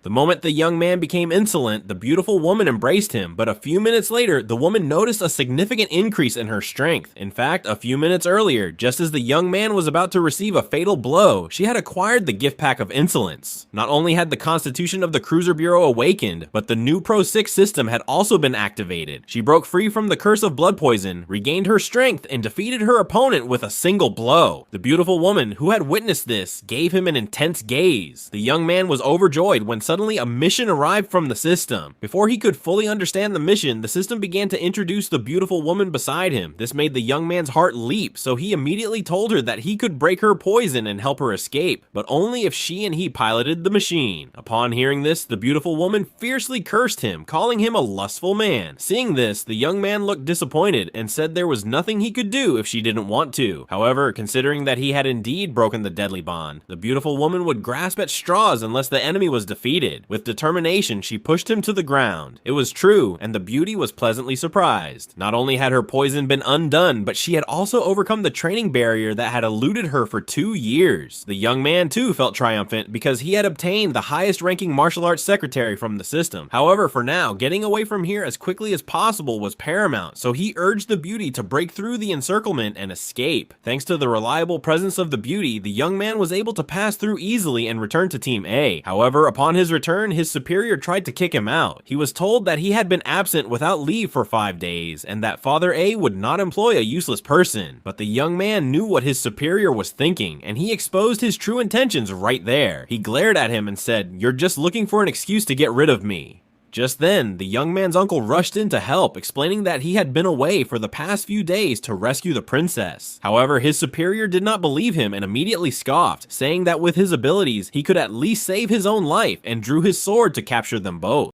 The moment the young man became insolent, the beautiful woman embraced him, but a few minutes later, the woman noticed a significant increase in her strength. In fact, a few minutes earlier, just as the young man was about to receive a fatal blow, she had acquired the gift pack of insolence. Not only had the constitution of the Cruiser Bureau awakened, but the new Pro 6 system had also been activated. She broke free from the curse of blood poison, regained her strength, and defeated her opponent with a single blow. The beautiful woman, who had witnessed this, gave him an intense gaze. The young man was overjoyed when suddenly a mission arrived from the system. Before he could fully understand the mission, the system began to introduce the beautiful woman beside him. This made the young man's heart leap, so he immediately told her that he could break her poison and help her escape, but only if she and he piloted the machine. Upon hearing this, the beautiful woman fiercely cursed him, calling him a lustful man. Seeing this, the young man looked disappointed and said there was nothing he could do if she didn't want to. However, considering that he had indeed broken the deadly bond, the beautiful woman would grasp at straws unless the enemy was defeated. With determination, she pushed him to the ground. It was true, and the beauty was pleasantly surprised. Not only had her poison been undone, but she had also overcome the training barrier that had eluded her for 2 years. The young man too felt triumphant because he had obtained the highest ranking martial arts secretary from the system. However, for now, getting away from here as quickly as possible was paramount, so he urged the beauty to break through the encirclement and escape. Thanks to the reliable presence of the beauty, the young man was able to pass through easily and return to Team A. However, upon his return, his superior tried to kick him out. He was told that he had been absent without leave for 5 days, and that Father A would not employ a useless person. But the young man knew what his superior was thinking, and he exposed his true intentions right there. He glared at him and said, "You're just looking for an excuse to get rid of me." Just then, the young man's uncle rushed in to help, explaining that he had been away for the past few days to rescue the princess. However, his superior did not believe him and immediately scoffed, saying that with his abilities, he could at least save his own life, and drew his sword to capture them both.